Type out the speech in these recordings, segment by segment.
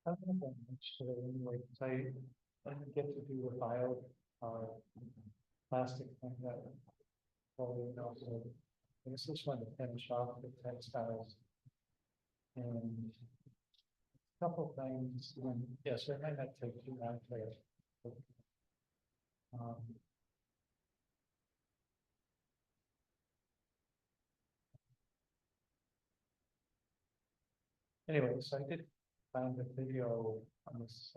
I don't know that much today anyway, 'cause I didn't get to do a plastic thing that, well, so I guess this one to finish off the textiles. And a couple of things, yes, it might not take too long to. Um, Anyway, so I did find a video on this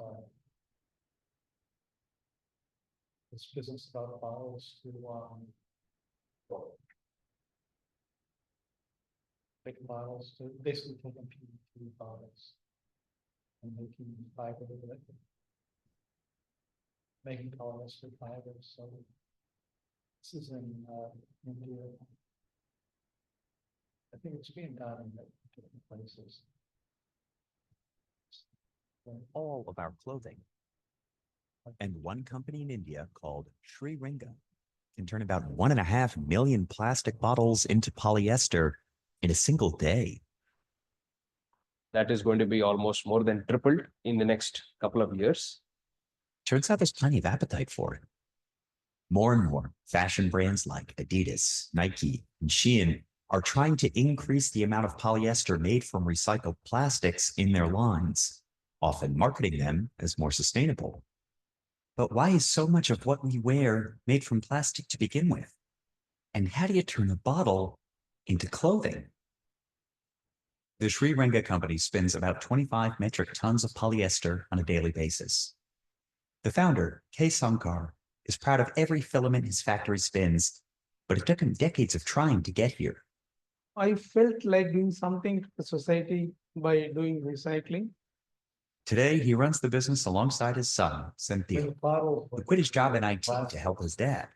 business about bottles to big bottles to basically taking PET bottles and making fiber with it, making polyester fibers. So this is in India. I think it's being done in different places. All of our clothing. And one company in India called Sri Ringa can turn about 1.5 million plastic bottles into polyester in a single day. That is going to be almost more than tripled in the next couple of years. Turns out there's plenty of appetite for it. More and more fashion brands like Adidas, Nike, and Shein are trying to increase the amount of polyester made from recycled plastics in their lines, often marketing them as more sustainable. But why is so much of what we wear made from plastic to begin with? And how do you turn a bottle into clothing? The Sri Ringa company spins about 25 metric tons of polyester on a daily basis. The founder, K. Sankar, is proud of every filament his factory spins, but it took him decades of trying to get here. I felt like doing something to the society by doing recycling. Today, he runs the business alongside his son, Cynthia, who quit his job in IT to help his dad.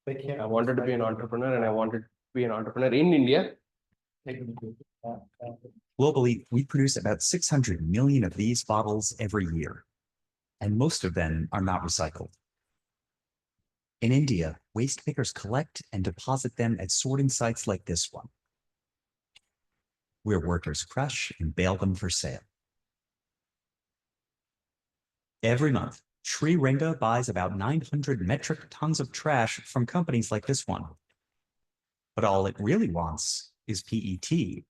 I wanted to be an entrepreneur, and I wanted to be an entrepreneur in India. Globally, we produce about 600 million of these bottles every year, and most of them are not recycled. In India, waste pickers collect and deposit them at sorting sites like this one, where workers crush and bale them for sale. Every month, Sri Ringa buys about 900 metric tons of trash from companies like this one. But all it really wants is PET.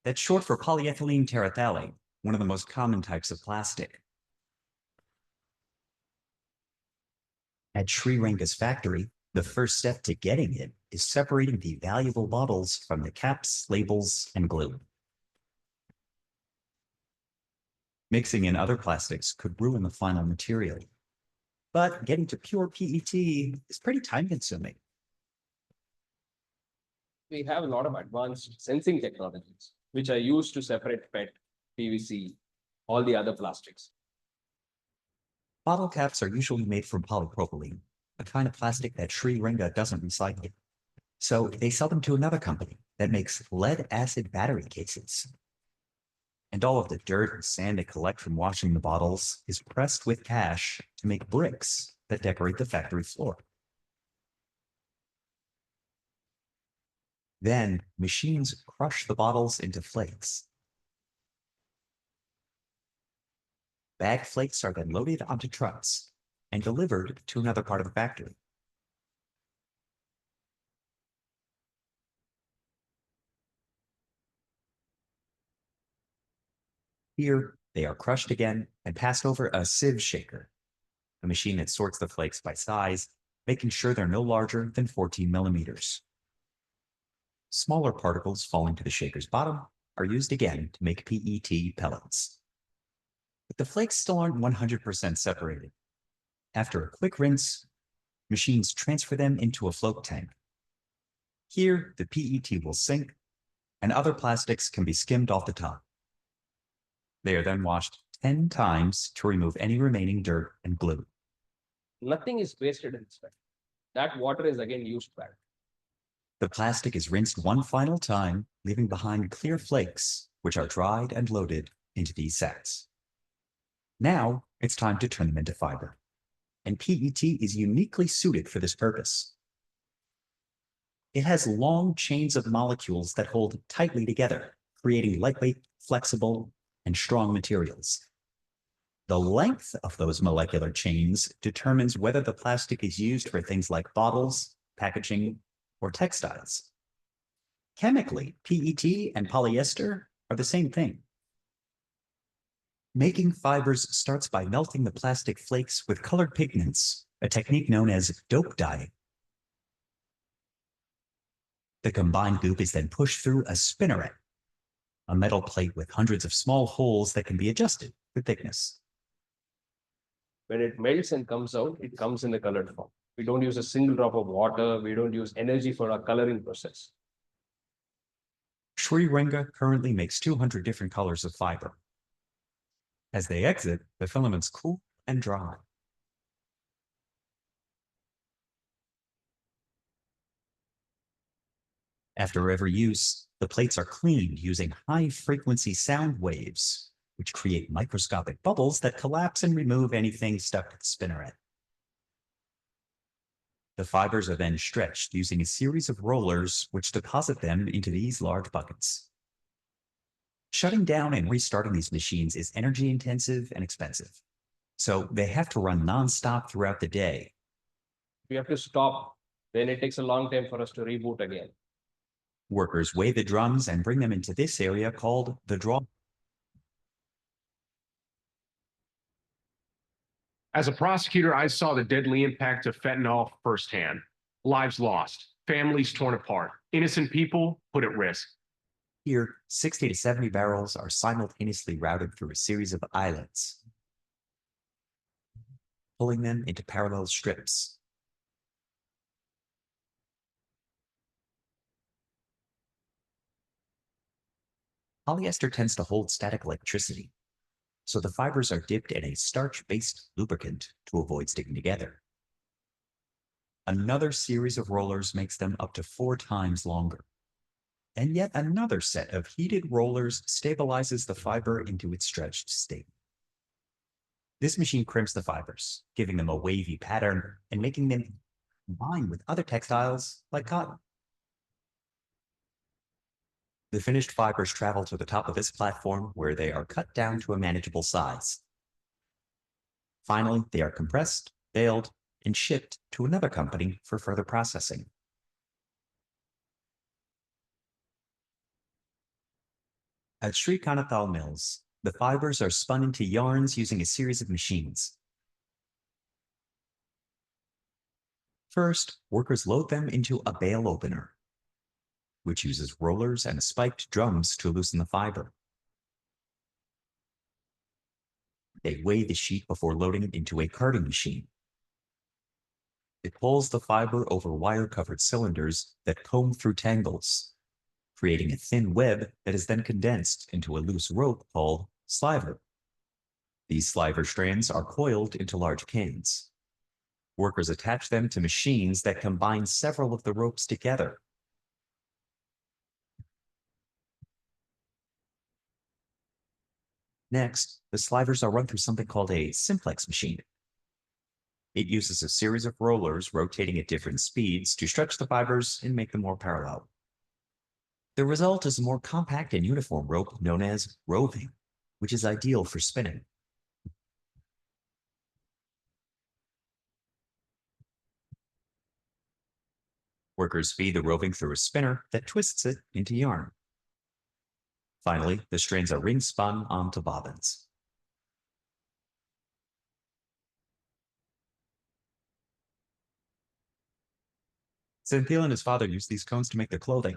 That's short for polyethylene terephthalate, one of the most common types of plastic. At Sri Ringa's factory, the first step to getting it is separating the valuable bottles from the caps, labels, and glue. Mixing in other plastics could ruin the final material. But getting to pure PET is pretty time-consuming. We have a lot of advanced sensing technologies, which are used to separate PET, PVC, all the other plastics. Bottle caps are usually made from polypropylene, a kind of plastic that Sri Ringa doesn't recycle. So they sell them to another company that makes lead-acid battery cases. And all of the dirt and sand they collect from washing the bottles is pressed with ash to make bricks that decorate the factory floor. Then machines crush the bottles into flakes. Bag flakes are then loaded onto trucks and delivered to another part of the factory. Here, they are crushed again and passed over a sieve shaker, a machine that sorts the flakes by size, making sure they're no larger than 14 millimeters. Smaller particles falling to the shaker's bottom are used again to make PET pellets. But the flakes still aren't 100% separated. After a quick rinse, machines transfer them into a float tank. Here, the PET will sink, and other plastics can be skimmed off the top. They are then washed 10 times to remove any remaining dirt and glue. Nothing is wasted in this factory. That water is again used back. The plastic is rinsed one final time, leaving behind clear flakes, which are dried and loaded into these sacks. Now, it's time to turn them into fiber. And PET is uniquely suited for this purpose. It has long chains of molecules that hold tightly together, creating lightweight, flexible, and strong materials. The length of those molecular chains determines whether the plastic is used for things like bottles, packaging, or textiles. Chemically, PET and polyester are the same thing. Making fibers starts by melting the plastic flakes with colored pigments, a technique known as dope dyeing. The combined goop is then pushed through a spinneret, a metal plate with hundreds of small holes that can be adjusted for thickness. When it melts and comes out, it comes in the colored form. We don't use a single drop of water. We don't use energy for our coloring process. Sri Ranga currently makes 200 different colors of fiber. As they exit, the filaments cool and dry. After every use, the plates are cleaned using high-frequency sound waves, which create microscopic bubbles that collapse and remove anything stuck to the spinneret. The fibers are then stretched using a series of rollers which deposit them into these large buckets. Shutting down and restarting these machines is energy-intensive and expensive, so they have to run non-stop throughout the day. We have to stop. Then it takes a long time for us to reboot again. Workers weigh the drums and bring them into this area called the draw. As a prosecutor, I saw the deadly impact of fentanyl firsthand. Lives lost, families torn apart, innocent people put at risk. Here, 60 to 70 barrels are simultaneously routed through a series of eyelets, pulling them into parallel strips. Polyester tends to hold static electricity, so the fibers are dipped in a starch-based lubricant to avoid sticking together. Another series of rollers makes them up to 4 times longer. And yet another set of heated rollers stabilizes the fiber into its stretched state. This machine crimps the fibers, giving them a wavy pattern and making them combine with other textiles like cotton. The finished fibers travel to the top of this platform where they are cut down to a manageable size. Finally, they are compressed, baled, and shipped to another company for further processing. At Sri Kanathal Mills, the fibers are spun into yarns using a series of machines. First, workers load them into a bale opener, which uses rollers and spiked drums to loosen the fiber. They weigh the sheet before loading it into a carding machine. It pulls the fiber over wire-covered cylinders that comb through tangles, creating a thin web that is then condensed into a loose rope called sliver. These sliver strands are coiled into large cans. Workers attach them to machines that combine several of the ropes together. Next, the slivers are run through something called a simplex machine. It uses a series of rollers rotating at different speeds to stretch the fibers and make them more parallel. The result is a more compact and uniform rope known as roving, which is ideal for spinning. Workers feed the roving through a spinner that twists it into yarn. Finally, the strands are ring spun onto bobbins. Senthil and his father used these cones to make their clothing.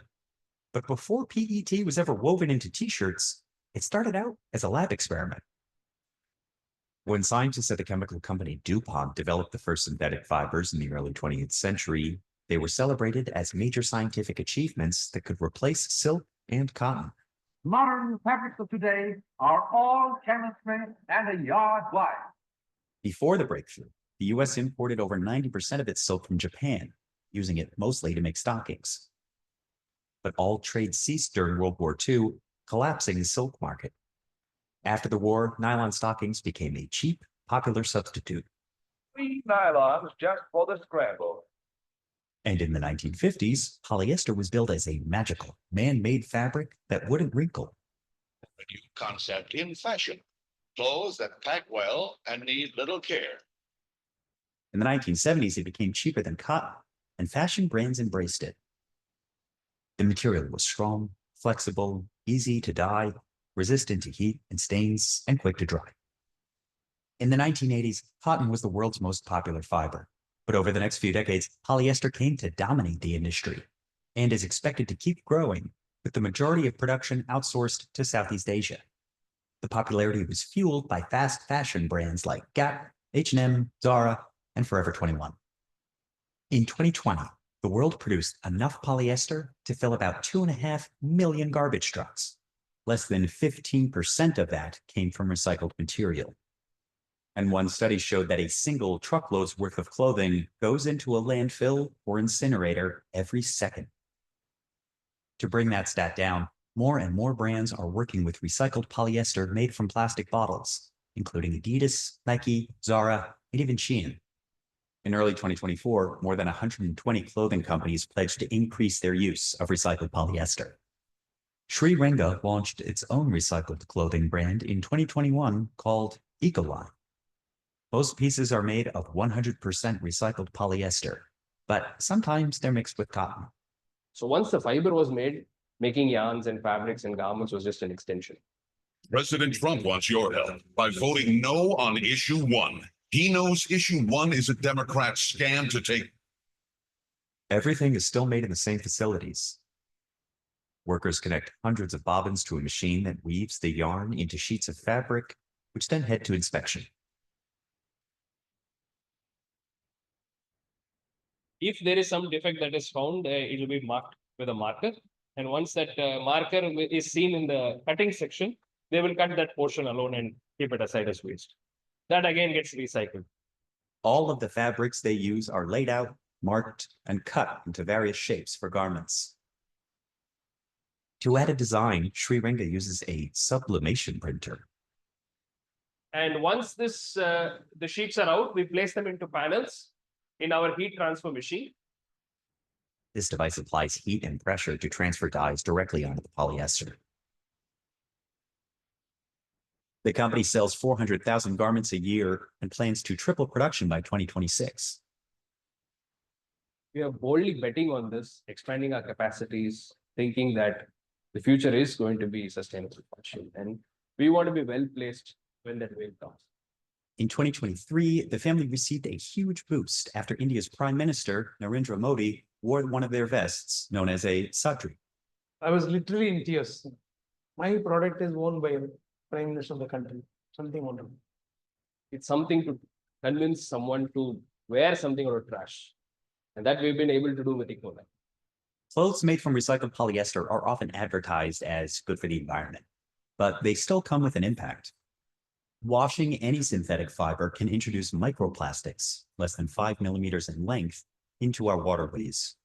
But before PET was ever woven into t-shirts, it started out as a lab experiment. When scientists at the chemical company DuPont developed the first synthetic fibers in the early 20th century, they were celebrated as major scientific achievements that could replace silk and cotton. Modern fabrics of today are all chemistry and a yard wide. Before the breakthrough, the U.S. imported over 90% of its silk from Japan, using it mostly to make stockings. But all trade ceased during World War II, collapsing the silk market. After the war, nylon stockings became a cheap, popular substitute. 3 nylons just for the scramble. And in the 1950s, polyester was billed as a magical, man-made fabric that wouldn't wrinkle. A new concept in fashion. clothes that pack well and need little care. In the 1970s, it became cheaper than cotton, and fashion brands embraced it. The material was strong, flexible, easy to dye, resistant to heat and stains, and quick to dry. In the 1980s, cotton was the world's most popular fiber. But over the next few decades, polyester came to dominate the industry and is expected to keep growing, with the majority of production outsourced to Southeast Asia. The popularity was fueled by fast fashion brands like Gap, H&M, Zara, and Forever 21. In 2020, the world produced enough polyester to fill about 2.5 million garbage trucks. Less than 15% of that came from recycled material. And one study showed that a single truckload's worth of clothing goes into a landfill or incinerator every second. To bring that stat down, more and more brands are working with recycled polyester made from plastic bottles, including Adidas, Nike, Zara, and even Shein. In early 2024, more than 120 clothing companies pledged to increase their use of recycled polyester. Sri Ranga launched its own recycled clothing brand in 2021 called Ecoline. Most pieces are made of 100% recycled polyester, but sometimes they're mixed with cotton. So once the fiber was made, making yarns and fabrics and garments was just an extension. President Trump wants your help by voting no on issue 1. He knows issue 1 is a Democrat scam to take. Everything is still made in the same facilities. Workers connect hundreds of bobbins to a machine that weaves the yarn into sheets of fabric, which then head to inspection. If there is some defect that is found, it will be marked with a marker. And once that marker is seen in the cutting section, they will cut that portion alone and keep it aside as waste. That again gets recycled. All of the fabrics they use are laid out, marked, and cut into various shapes for garments. To add a design, Sri Ranga uses a sublimation printer. And once the sheets are out, we place them into panels in our heat transfer machine. This device applies heat and pressure to transfer dyes directly onto the polyester. The company sells 400,000 garments a year and plans to triple production by 2026. We are boldly betting on this, expanding our capacities, thinking that the future is going to be sustainable fashion, and we want to be well placed when that wave comes. In 2023, the family received a huge boost after India's Prime Minister, Narendra Modi, wore one of their vests, known as a sadri. I was literally in tears. My product is owned by Prime Minister of the country. Something wonderful. It's something to convince someone to wear something or trash. And that we've been able to do with Ecoline. Clothes made from recycled polyester are often advertised as good for the environment, but they still come with an impact. Washing any synthetic fiber can introduce microplastics, less than 5 millimeters in length, into our waterways.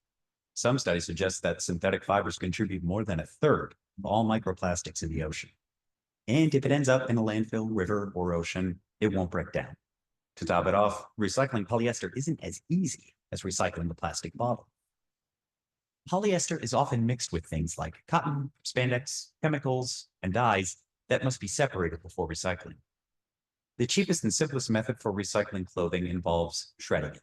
Some studies suggest that synthetic fibers contribute more than 1/3 of all microplastics in the ocean. And if it ends up in a landfill, river, or ocean, it won't break down. To top it off, recycling polyester isn't as easy as recycling a plastic bottle. Polyester is often mixed with things like cotton, spandex, chemicals, and dyes that must be separated before recycling. The cheapest and simplest method for recycling clothing involves shredding it,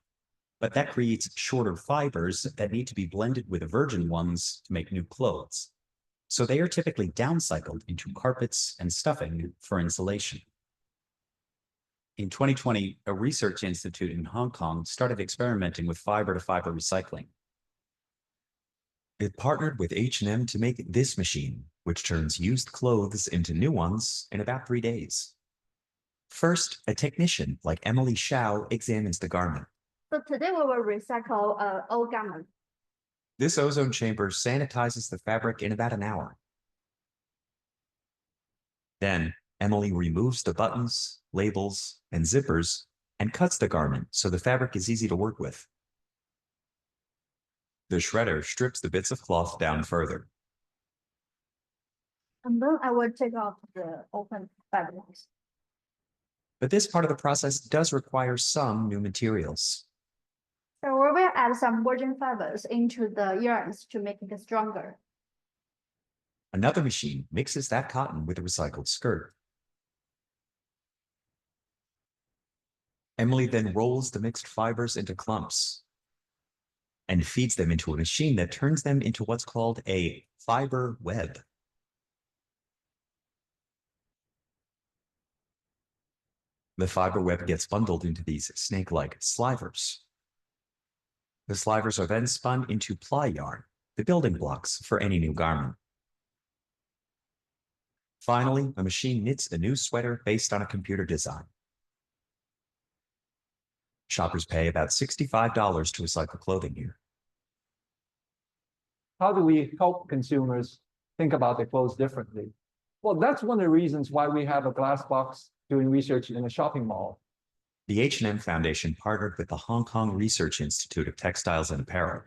but that creates shorter fibers that need to be blended with virgin ones to make new clothes. So they are typically downcycled into carpets and stuffing for insulation. In 2020, a research institute in Hong Kong started experimenting with fiber-to-fiber recycling. It partnered with H&M to make this machine, which turns used clothes into new ones in about 3 days. First, a technician like Emily Shao examines the garment. So today we will recycle old garment. This ozone chamber sanitizes the fabric in about an hour. Then, Emily removes the buttons, labels, and zippers and cuts the garment so the fabric is easy to work with. The shredder strips the bits of cloth down further. And then I will take off the open fabrics. But this part of the process does require some new materials. So we will add some virgin fibers into the yarns to make it stronger. Another machine mixes that cotton with a recycled skirt. Emily then rolls the mixed fibers into clumps and feeds them into a machine that turns them into what's called a fiber web. The fiber web gets bundled into these snake-like slivers. The slivers are then spun into ply yarn, the building blocks for any new garment. Finally, a machine knits a new sweater based on a computer design. Shoppers pay about $65 to recycle clothing here. How do we help consumers think about their clothes differently? Well, that's one of the reasons why we have a glass box doing research in a shopping mall. The H&M Foundation partnered with the Hong Kong Research Institute of Textiles and Apparel.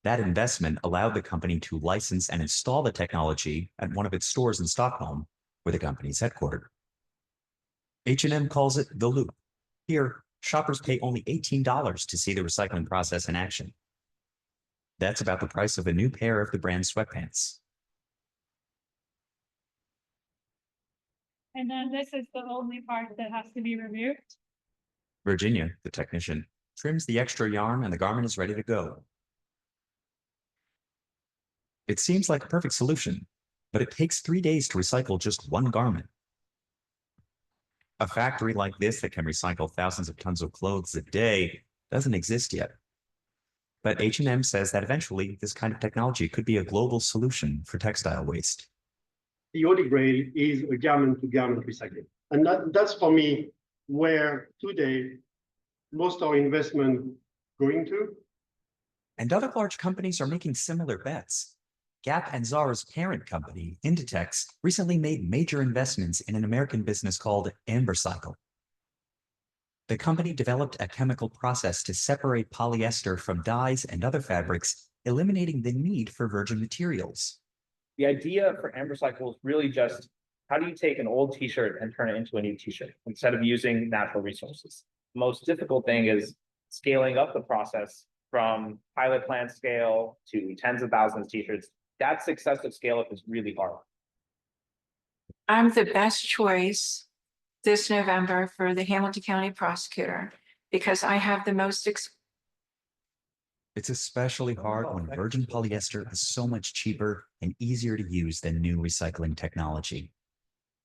That investment allowed the company to license and install the technology at one of its stores in Stockholm, where the company is headquartered. H&M calls it the loop. Here, shoppers pay only $18 to see the recycling process in action. That's about the price of a new pair of the brand's sweatpants. And then this is the only part that has to be removed. Virginia, the technician, trims the extra yarn and the garment is ready to go. It seems like a perfect solution, but it takes 3 days to recycle just one garment. A factory like this that can recycle thousands of tons of clothes a day doesn't exist yet. But H&M says that eventually this kind of technology could be a global solution for textile waste. The OD grade is a garment-to-garment recycling. And that's for me where today most of our investment going to. And other large companies are making similar bets. Gap and Zara's parent company, Inditex, recently made major investments in an American business called Ambercycle. The company developed a chemical process to separate polyester from dyes and other fabrics, eliminating the need for virgin materials. The idea for Ambercycle is really just, how do you take an old t-shirt and turn it into a new t-shirt instead of using natural resources? The most difficult thing is scaling up the process from pilot plant scale to tens of thousands of t-shirts. That successive scale up is really hard. I'm the best choice this November for the Hamilton County prosecutor because I have the most It's especially hard when virgin polyester is so much cheaper and easier to use than new recycling technology.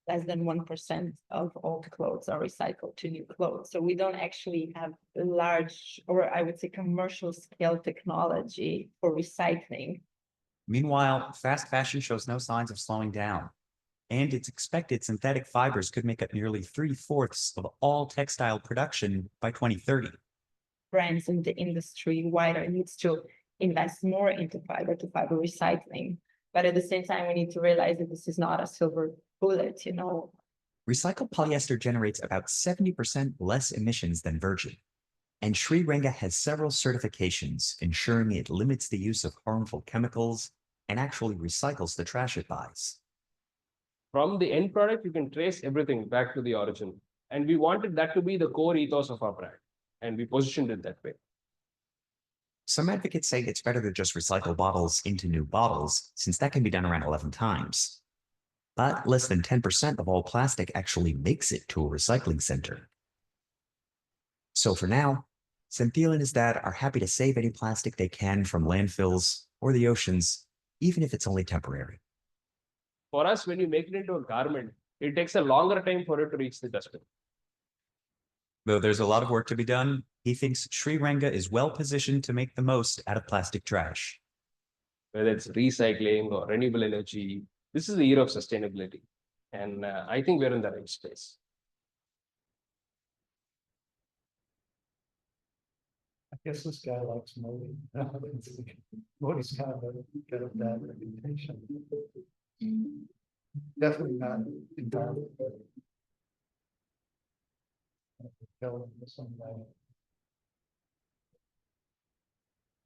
Less than 1% of old clothes are recycled to new clothes. So we don't actually have a large, or I would say commercial scale technology for recycling. Meanwhile, fast fashion shows no signs of slowing down. And it's expected synthetic fibers could make up nearly 3/4 of all textile production by 2030. Brands in the industry wider needs to invest more into fiber to fiber recycling. But at the same time, we need to realize that this is not a silver bullet, you know. Recycled polyester generates about 70% less emissions than virgin. And Sri Ranga has several certifications ensuring it limits the use of harmful chemicals and actually recycles the trash it buys. From the end product, you can trace everything back to the origin. And we wanted that to be the core ethos of our brand. And we positioned it that way. Some advocates say it's better to just recycle bottles into new bottles, since that can be done around 11 times. But less than 10% of all plastic actually makes it to a recycling center. So for now, Santhilan and his dad are happy to save any plastic they can from landfills or the oceans, even if it's only temporary. For us, when you make it into a garment, it takes a longer time for it to reach the dustbin. Though there's a lot of work to be done, he thinks Sri Ranga is well positioned to make the most out of plastic trash. Whether it's recycling or renewable energy, this is the era of sustainability. And I think we're in the right space. I guess this guy likes Modi. Modi's kind of got a bad reputation. Definitely not entirely.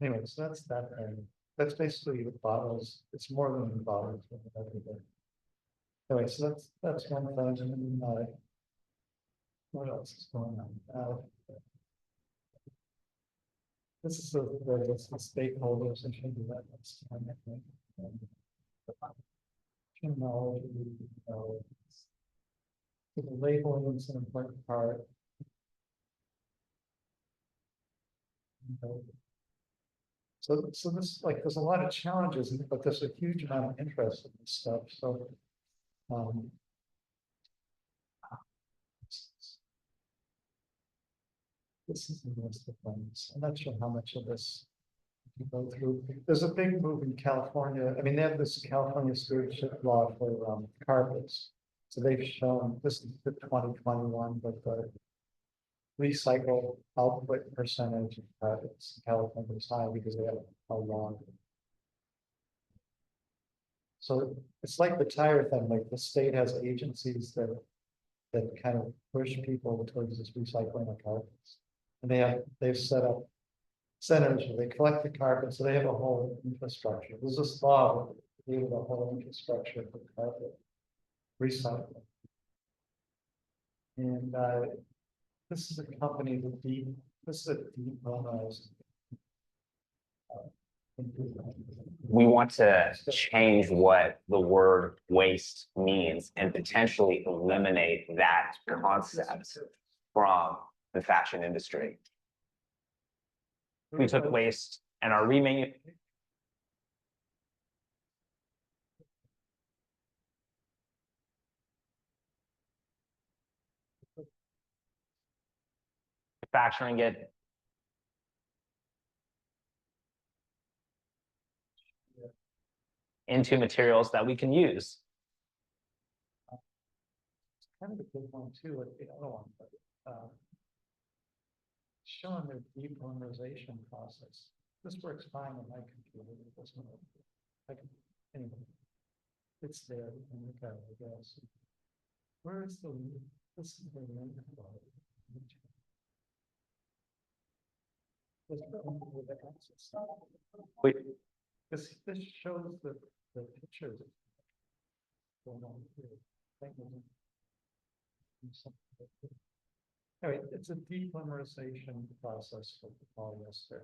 Anyway, so that's that thing. That's basically the bottles. It's more than the bottles. Anyway, so that's one thing. What else is going on? This is the stakeholders and should do that next time, I think. The labeling is an important part. Okay. So this, like, there's a lot of challenges, but there's a huge amount of interest in this stuff, so. um, This is the list of things. I'm not sure how much of this you go through. There's a big move in California. I mean, they have this California stewardship law for carpets. So they've shown, this is the 2021, but the recycle output percentage of carpets in California is high because they have a long. So it's like the tire thing, like the state has agencies that kind of push people towards this recycling of carpets. And they've set up centers where they collect the carpet, so they have a whole infrastructure. There's this law that gave a whole infrastructure for carpet recycling. And this is a company that this is a decolonized. We want to change what the word waste means and potentially eliminate that concept from the fashion industry. We took waste and are manufacturing it. Into materials that we can use. It's kind of a good one too, like the other one, but showing their depolymerization process. This works fine on my computer. It doesn't work. Anyway, it's there and look at it, I guess. Where is the this is the link for it. Wait. This shows the pictures. Going on here. Anyway, it's a depolymerization process for the polyester,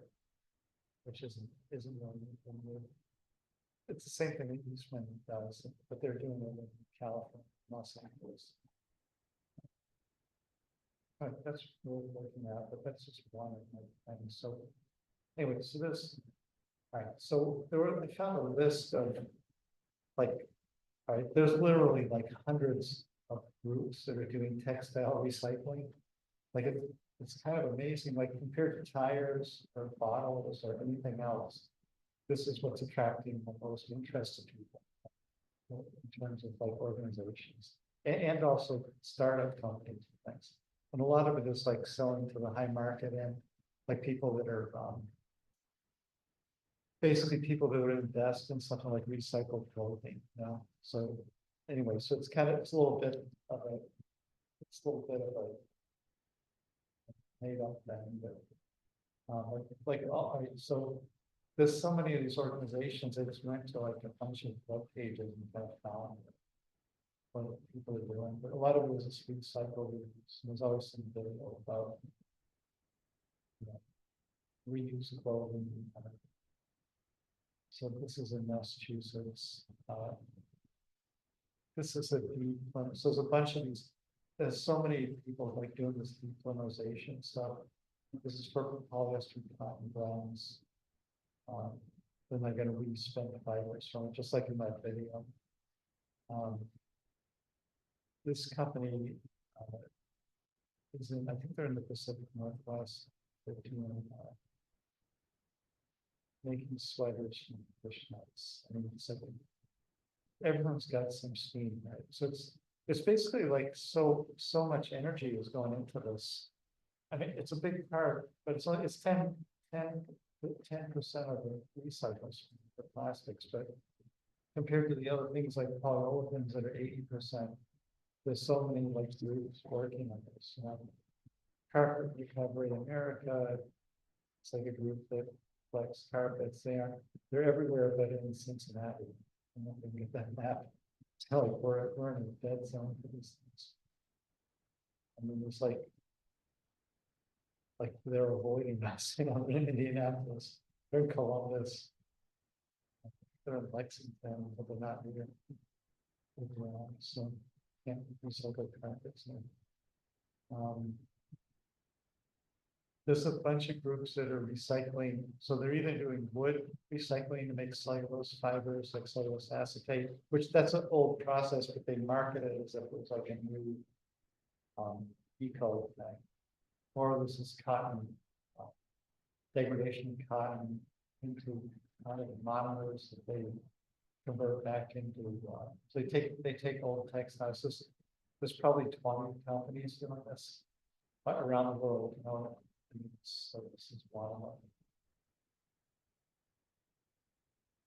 which isn't really. It's the same thing that Eastman does, but they're doing it in California, Los Angeles. Right, that's what we're looking at, but that's just one of my things. So anyway, so this. All right, so I found a list of like, all right, there's literally like hundreds of groups that are doing textile recycling. Like it's kind of amazing, like compared to tires or bottles or anything else, this is what's attracting the most interested people in terms of like organizations and also startup companies and things. And a lot of it is like selling to the high market and like people that are basically people that would invest in something like recycled clothing, you know. So anyway, so it's a little bit of a made up thing, but all right, so there's so many of these organizations. I just went to like a bunch of web pages and kind of found what people are doing, but a lot of it was a recycle reuse. There's always some video about reuse clothing. So this is in Massachusetts. This is so there's a bunch of these. There's so many people like doing this depolymerization stuff. This is for polyester cotton brands. Then they're going to re-spin fibers from it, just like in that video. This company is in, I think they're in the Pacific Northwest. They're doing making sweaters from fish nets. I mean, it's like everyone's got some steam, right? So it's basically like so much energy is going into this. I mean, it's a big part, but it's 10% of the recycles for plastics, but compared to the other things like polyolefins that are 80%, there's so many like groups working on this. Carpet Recovery America, it's like a group that collects carpets. They're everywhere but in Cincinnati. I'm not gonna get that map. Tell you, we're in a dead zone for these things. I mean, it's like they're avoiding us, in Indianapolis, they're in Columbus, they're in Lexington, but they're not here. So can't recycle carpets. There's a bunch of groups that are recycling, so they're either doing wood recycling to make cellulose fibers like cellulose acetate, which that's an old process, but they market it as if it was like a new eco thing. Or this is cotton, degradation of cotton into kind of monomers that they convert back into, so they take old textiles. There's probably 20 companies doing this around the world, you know. So this is one of them.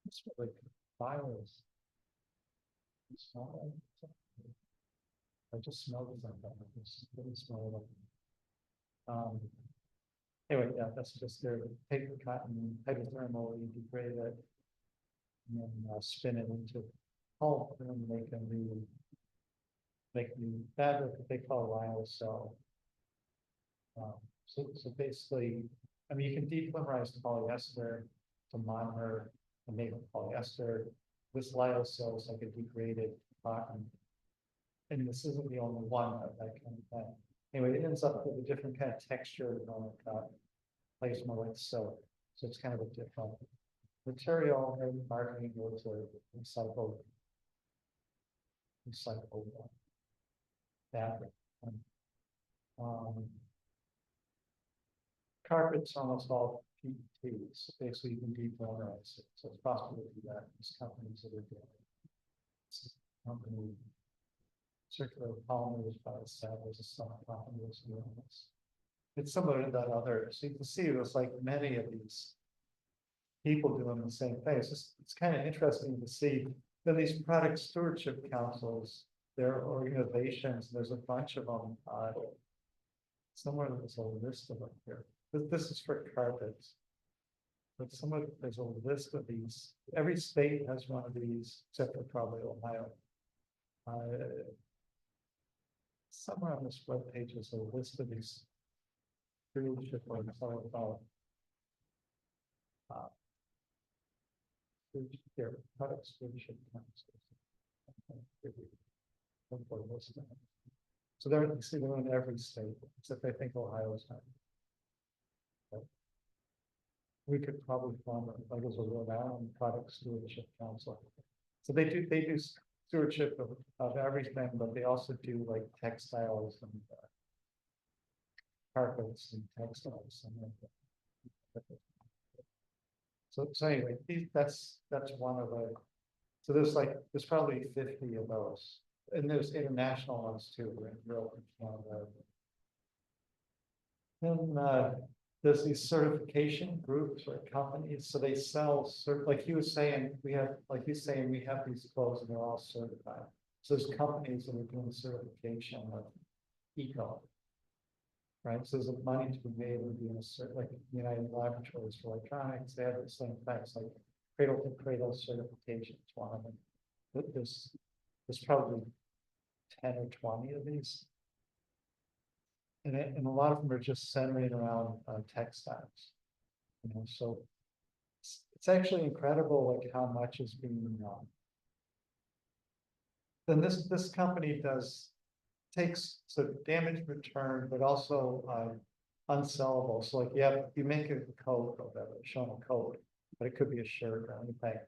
It's really virus. I just smelled something. I just really smell it. Anyway, yeah, that's just their take the cotton, hydrothermally degrade it, and then spin it into pulp, and then make new fabric that they call lyocell. So basically, I mean, you can depolymerize polyester to monomer and make polyester. This lyocell is like a degraded cotton. And this isn't the only one of that kind of thing. Anyway, it ends up with a different kind of texture than normal cotton. Plays more like silk. So it's kind of a different material, and marketing goes to recycled fabric. Carpets almost all PET, so basically you can depolymerize it. So it's possible to do that. There's companies that are doing it. This company, Circular Polymers by Savage, some companies doing this. It's similar to that other. So you can see there's like many of these people doing the same thing. It's kind of interesting to see. Then these product stewardship councils, there are organizations. There's a bunch of them. Somewhere there's a list of them here. This is for carpets. But there's a list of these. Every state has one of these, except for probably Ohio. Somewhere on this web page is a list of these stewardship or all about here, product stewardship councils. So they're in every state, except I think Ohio's not. We could probably form like as a Rhode Island product stewardship council. So they do stewardship of everything, but they also do like textiles and carpets and textiles and so anyway, that's one of the. So there's probably 50 of those, and there's international ones too, in Europe and Canada. And there's these certification groups or companies, so they sell like he was saying, we have these clothes and they're all certified. So there's companies that are doing certification of eco. Right, so there's money to be made in being like United Laboratories for Electronics. They have the same things like cradle to cradle certification. It's one of them. There's probably 10 or 20 of these. And a lot of them are just centering around textiles, you know. So it's actually incredible, like how much is being then this company takes damage return, but also unsellable. So like you make a coat or whatever, show a coat, but it could be a shirt or anything.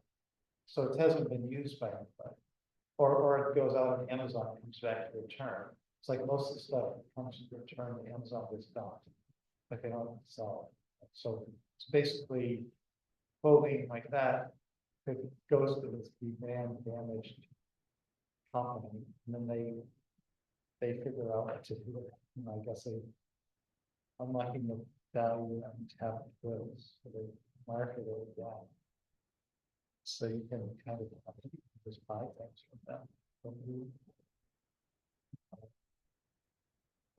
So it hasn't been used by anybody, or it goes out on Amazon and comes back to return. It's like most of the stuff that comes to return, the Amazon is done, but they don't sell it. So it's basically clothing like that. It goes to this damaged company, and then they figure out what to do. And I guess they unlocking the value and tap goods, so they market it down. So you can kind of just buy things from them.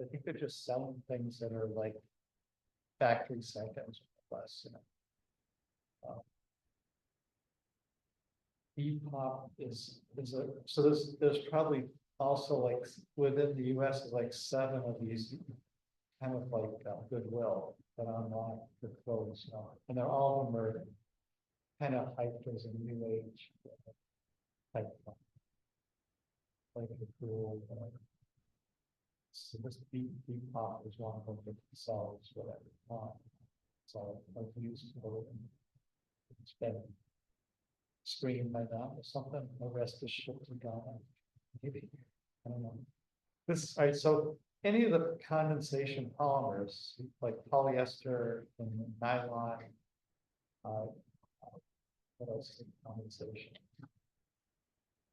I think they're just selling things that are like factory seconds or less, you know. Depop is so there's probably also like within the US is like 7 of these kind of like Goodwill that online for clothes, you know, and they're all of them are kind of hyped as a new age type of like a cool. So this deep pop is one of them that sells whatever. So like useful and it's been screened by that or something. The rest is shipped to Ghana. Maybe I don't know. This all right. So any of the condensation polymers like polyester and nylon. What else is condensation?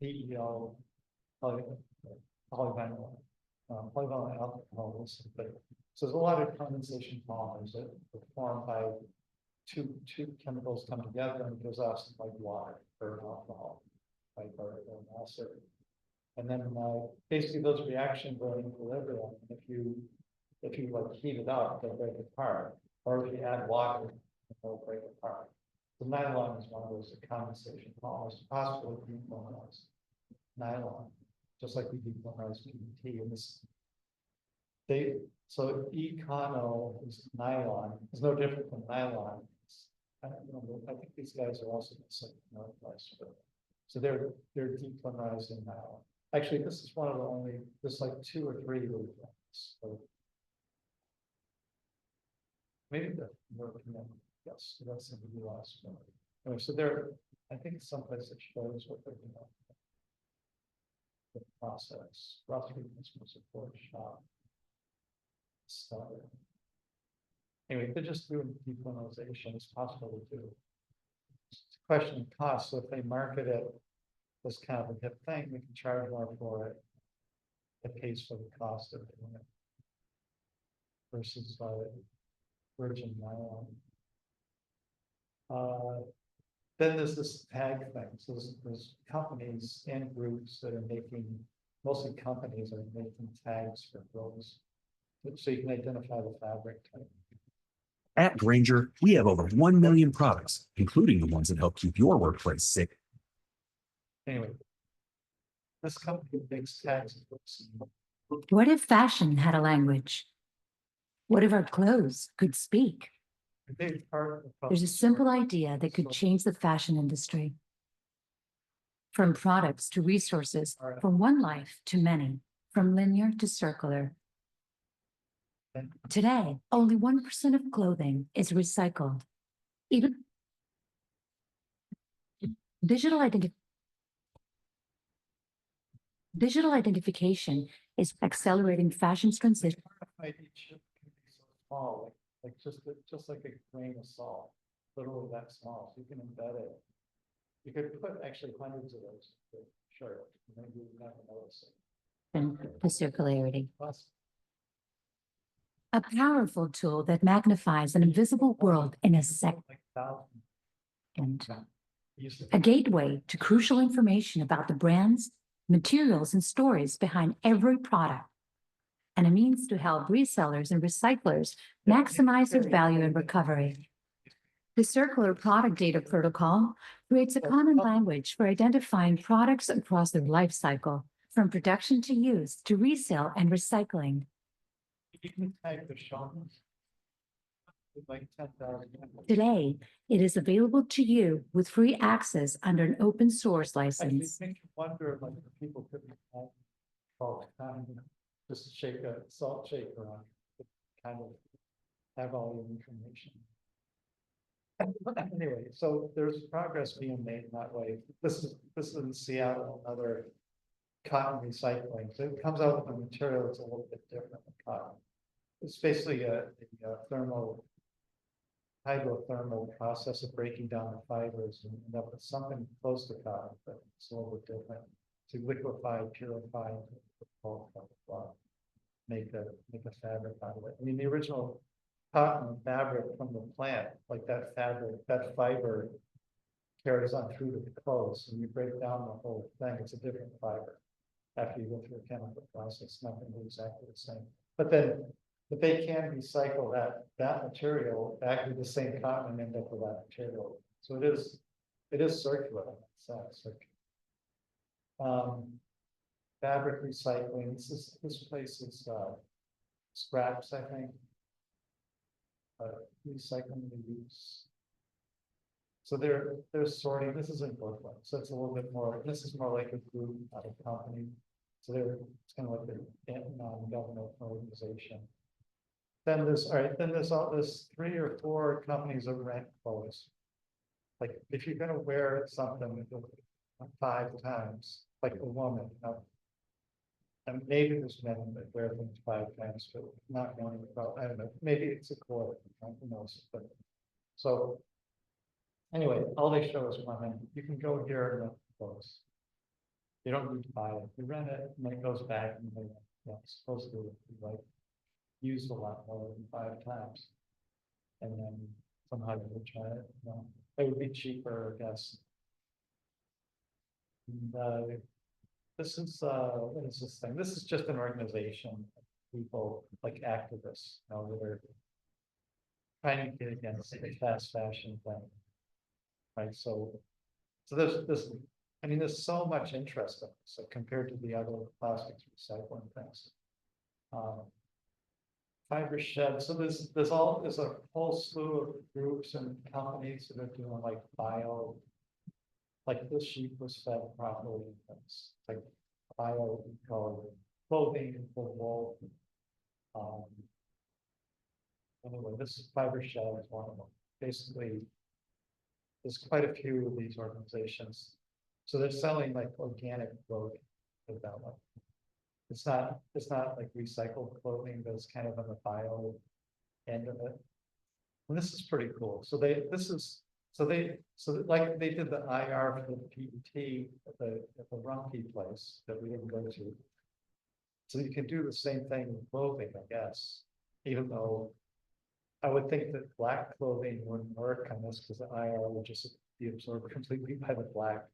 PEO, polyvinyl, polyvinyl alcohols. But so there's a lot of condensation polymers that are formed by two chemicals come together and it goes off like water or alcohol, like or acid. And then basically those reactions are in equilibrium. If you like heat it up, they'll break apart. Or if you add water, they'll break apart. The nylon is one of those condensation polymers, possibly depolymerize nylon, just like we depolymerize PET. And this, so econo is nylon. It's no different from nylon. I don't know. I think these guys are also the Northwest. So they're depolymerizing nylon. Actually, this is one of the only. There's like 2 or 3 really ones. So maybe the European. Yes, that's in the US. Anyway, so there, I think it's someplace that shows what they're doing. The process, roughly customer support shop. Started. Anyway, they're just doing depolymerization. It's possible to do. It's a question of cost. So if they market it as kind of a hip thing, we can charge more for it. It pays for the cost of doing it versus virgin nylon. Then there's this tag thing. So there's companies and groups that are making, mostly companies are making tags for clothes. So you can identify the fabric type. At Grainger, we have over 1 million products, including the ones that help keep your workplace safe. Anyway, this company makes tags. What if fashion had a language? What if our clothes could speak? There's a simple idea that could change the fashion industry. From products to resources, from one life to many, from linear to circular. Today, only 1% of clothing is recycled. Even digital identification is accelerating fashion's transition. Small, like just like a grain of salt, literally that small. So you can embed it. You could put actually hundreds of those. Sure, maybe you never notice it. The circularity. A powerful tool that magnifies an invisible world in a second. A gateway to crucial information about the brands, materials, and stories behind every product. And a means to help resellers and recyclers maximize their value and recovery. The Circular Product Data Protocol creates a common language for identifying products across their life cycle, from production to use to resale and recycling. You can type the shopper. Like 10,000. Today, it is available to you with free access under an open source license. I wonder like if people could just shake a salt shaker on it, kind of have all the information. Anyway, so there's progress being made in that way. This is in Seattle, another cotton recycling. So it comes out with a material that's a little bit different than cotton. It's basically a hydrothermal process of breaking down the fibers and end up with something close to cotton, but it's a little bit different. To liquefy, purify, make a fabric out of it. I mean, the original cotton fabric from the plant, like that fabric, that fiber carries on through to the clothes, and you break down the whole thing, it's a different fiber. After you go through a chemical process, nothing is exactly the same. But they can recycle that material back to the same cotton and end up with that material. So it is circular in that sense. Fabric recycling. This place is scraps, I think. Recycling the use. So they're sorting. This is in Brooklyn, so it's a little bit more. This is more like a group, not a company. So it's kind of like a non-government organization. Then there's 3 or 4 companies that rent clothes. Like if you're gonna wear something 5 times, like a woman, and maybe there's men that wear things 5 times, but not one about, I don't know, maybe it's a quarter, who knows, but. So. Anyway, all they show is women, you can go here and rent clothes. You don't need to buy it, you rent it, and then it goes back, and it's supposed to be like used a lot more than 5 times. And then somehow you would try it, it would be cheaper, I guess. And, this is, what is this thing? This is just an organization, of people like activists, that are trying to get against the fast fashion thing. Right, so there's I mean, there's so much interest in this, like, compared to the other plastics recycling things. Fiber shed, so there's a whole slew of groups and companies that are doing like like this sheep was fed properly, it's like bio clothing for wool. Anyway, this fiber shed is one of them. Basically, there's quite a few of these organizations. So they're selling like organic clothing with that one. It's not like recycled clothing, but it's kind of on the bio end of it. And this is pretty cool. So like they did the IR for the PET at the Rumpke place that we didn't go to. So you can do the same thing with clothing, I guess, even though I would think that black clothing wouldn't work on this because the IR would just be absorbed completely by the black.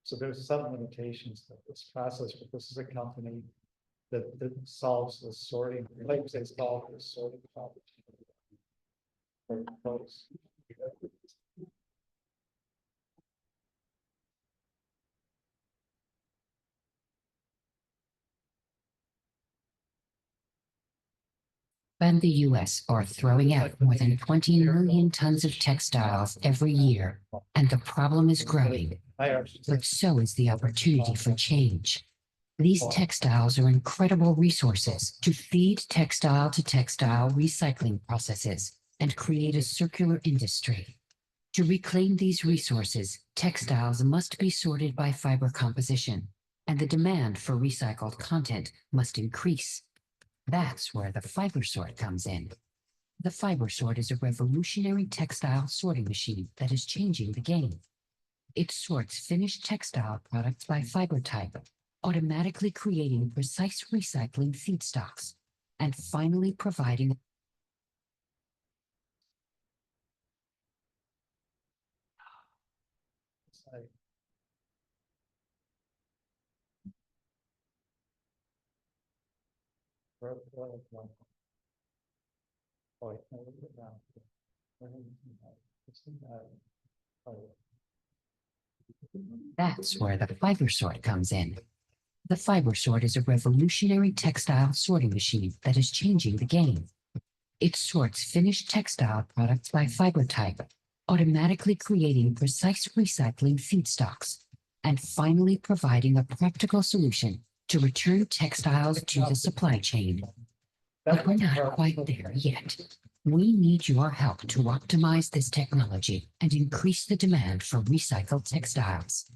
So there's some limitations to this process, but this is a company that solves the sorting, like they solve the sorting problem. For clothes. And the US are throwing out more than 20 million tons of textiles every year, and the problem is growing. But so is the opportunity for change. These textiles are incredible resources to feed textile to textile recycling processes and create a circular industry. To reclaim these resources, textiles must be sorted by fiber composition, and the demand for recycled content must increase. That's where the fiber sort comes in. The fiber sort is a revolutionary textile sorting machine that is changing the game. It sorts finished textile products by fiber type, automatically creating precise recycling feedstocks, and finally providing That's where the fiber sort comes in. The fiber sort is a revolutionary textile sorting machine that is changing the game. It sorts finished textile products by fiber type, automatically creating precise recycling feedstocks, and finally providing a practical solution to return textiles to the supply chain. But we're not quite there yet. We need your help to optimize this technology and increase the demand for recycled textiles.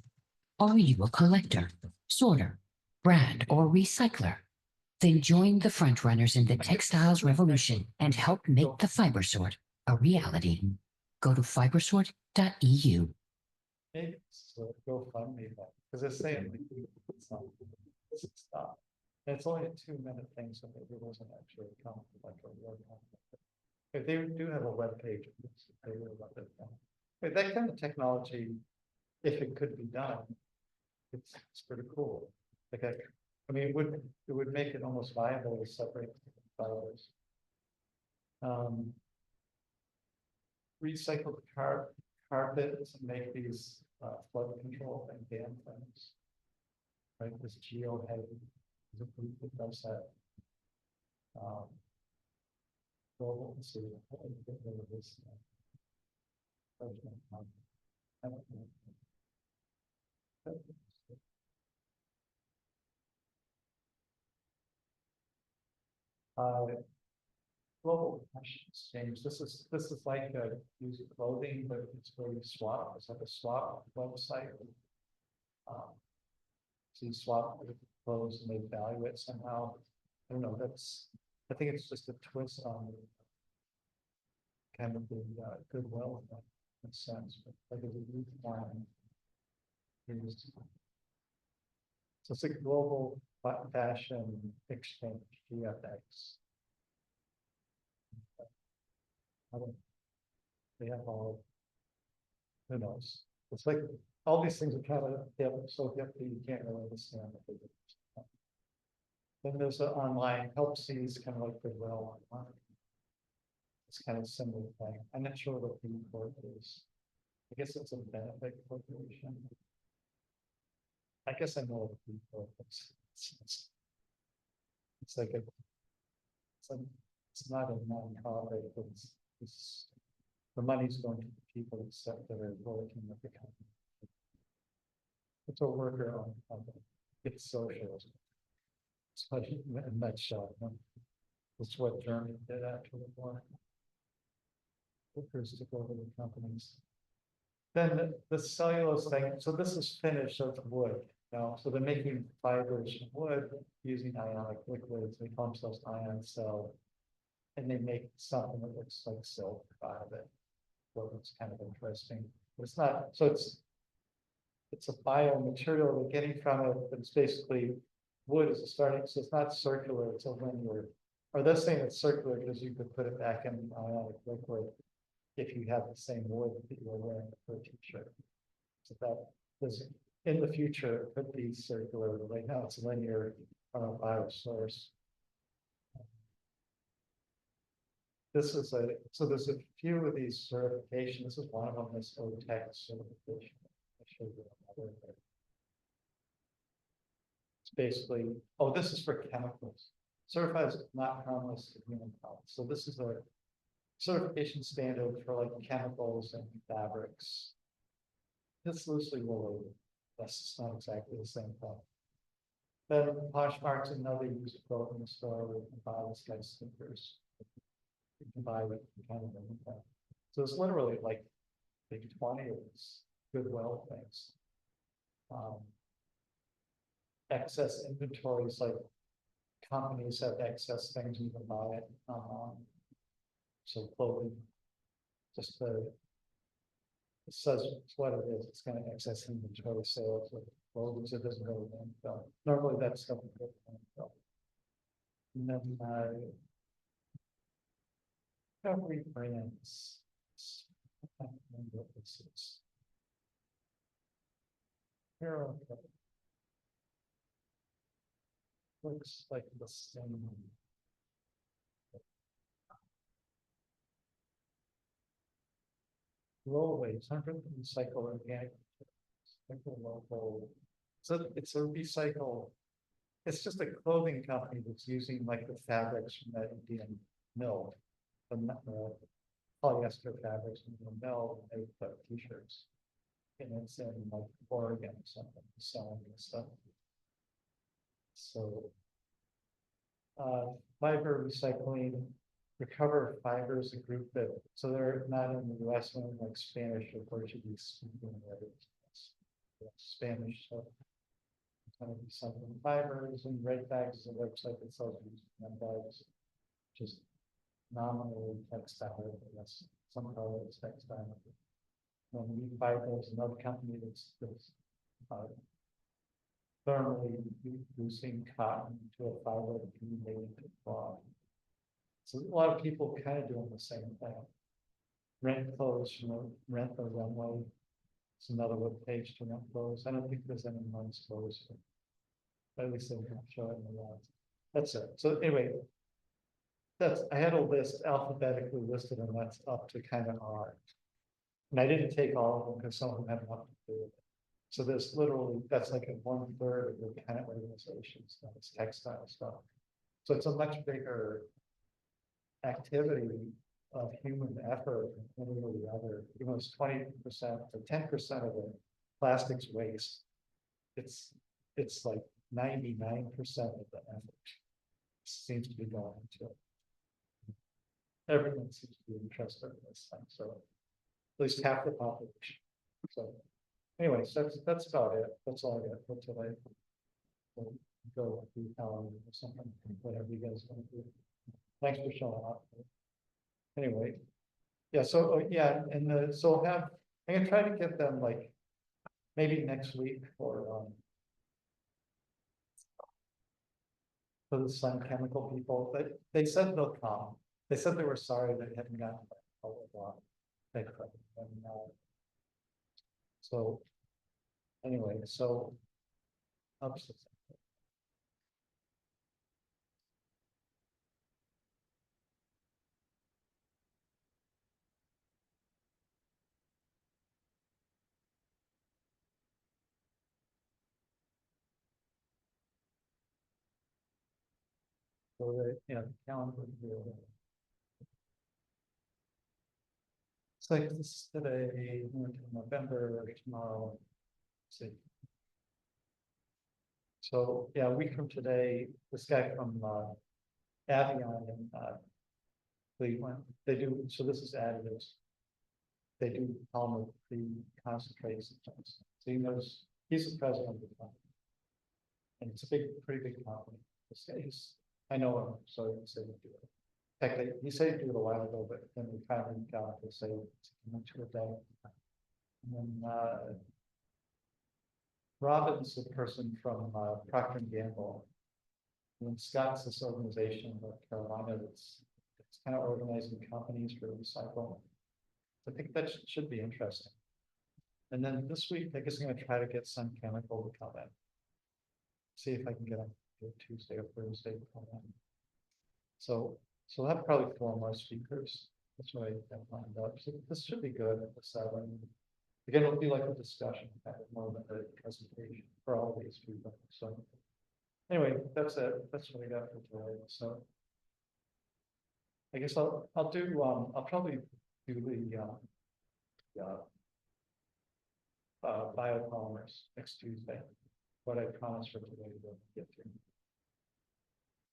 Are you a collector, sorter, brand, or recycler? Then join the frontrunners in the textiles revolution and help make the fiber sort a reality. Go to fibersort.eu. Maybe so go fund me that because they're saying it's stop. And it's only a 2-minute thing, so maybe it wasn't actually a comment like a real comment. If they do have a web page, they would love it. But that kind of technology, if it could be done, it's pretty cool. Like I mean, it would make it almost viable to separate fibers. Recycled carpets and make these flood control and dam things. Right, this geohead is a group that does that. Well, let's see. Get rid of this. Global fashion exchange, this is like a used clothing, but it's where you swap, it's like a swap website. So you swap the clothes and they value it somehow. I don't know, I think it's just a twist on kind of the goodwill in that sense, but like a youth one. So it's a global fashion exchange, GFX. They have all, who knows? It's like all these things are kind of so hip that you can't really understand what they do. Then there's an online help sees kind of like Goodwill online. It's kind of similar thing. I'm not sure what the report is. I guess it's a benefit corporation. I guess I know what the report is. It's like it's not a non-profit, but it's the money's going to the people except that are working with the company. It's a worker on it's socialism. It's like in a nutshell. That's what Germany did after the war. Workers took over the companies. Then the cellulose thing, so this is finished, so it's wood. So they're making fibers from wood using ionic liquids. They call themselves ion cell. And they make something that looks like silk out of it. Well, it's kind of interesting. But it's not, so it's a biomaterial they're getting from it, but it's basically wood is a starting, so it's not circular, it's a linear. Or they're saying it's circular because you could put it back in ionic liquid if you have the same wood that you were wearing for a t-shirt. So that is in the future it could be circular, but right now it's linear from a biosource. This is so there's a few of these certifications. This is one of them, this OTEC certification. I showed you another. It's basically, this is for chemicals. Certifies not harmless to human health. So this is a certification standard for like chemicals and fabrics. It's loosely related. That's not exactly the same thing. Then Poshmark's another used clothing store where you can buy this guy's stickers. You can buy it kind of anything. So it's literally like maybe 20 of these Goodwill things. Excess inventories, like companies have excess things, you can buy it. So clothing, just it says what it is. It's kind of excess inventory sales of clothing, so it doesn't go to landfill. Normally that's stuff that goes to landfill. And then every brands. I can't remember what this is. Here, okay. Looks like the same. Low waste, 100 recycle organic. Local. So it's a recycle. It's just a clothing company that's using like the fabrics from that Indian mill. The polyester fabrics from the mill, they put t-shirts. And it's in like Oregon or something, selling this stuff. So fiber recycling, Recover Fibers, a group that, so they're not in the US, one like Spanish or Portuguese speaking Spanish, so it's going to be something fibers, and Red Bags is a website that sells used bags, just nominally textile, I guess some color is textile. When we buy those, another company that's thermally reducing cotton to a fiber that can be made into cloth. So a lot of people kind of doing the same thing. Rent clothes, rent the runway. It's another web page to rent clothes. I don't think there's any men's clothes, but at least they can show it in the lot. That's it. So anyway, I had a list alphabetically listed, and that's up to kind of R. And I didn't take all of them because some of them have nothing to do with it. So there's literally, that's like a 1/3 of the kind of organizations, that's textile stuff. So it's a much bigger activity of human effort than any of the other. You know, it's 20% or 10% of the plastics waste. It's like 99% of the effort. seems to be going to. Everyone seems to be interested in this thing, so at least half the population. So anyways, that's about it. That's all I got for today. We'll go with the calendar or something, whatever you guys want to do. Thanks for showing up. Anyway, yeah, so and so I'm gonna try to get them like maybe next week for the Sun Chemical people. They said they'll come. They said they were sorry they hadn't gotten a lot. So anyway, so so the calendar. It's like this today, November, tomorrow. Let's see. So yeah, a week from today, this guy from Avion in Cleveland, they do, so this is additives. They do polymer concentrates and things. So he knows, he's the president of the company. And it's a pretty big company. This guy, I know him, so he said he'd do it. In fact, he said he'd do it a while ago, but then we finally got to say to a day. And then Robin's the person from Procter & Gamble. And Scott's this organization in North Carolina that's kind of organizing companies for recycle. I think that should be interesting. And then this week, I guess I'm going to try to get Sun Chemical to come in. See if I can get them Tuesday or Thursday to come in. So we'll have probably 4 more speakers. That's what I lined up. So this should be good at the 7. Again, it'll be like a discussion, kind of more than a presentation for all these people. So anyway, that's it. That's what I got for today. So I guess I'll probably do the biopolymers next Tuesday. What I promised for today to get to.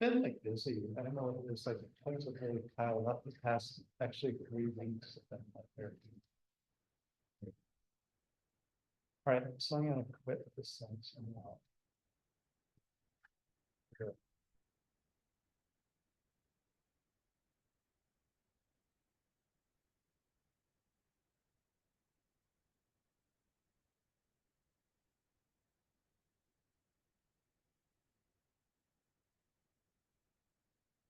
Been like busy. I don't know what it is, like things have really piled up the past actually 3 weeks. Have been like there. All right, so I'm gonna quit this thing somehow.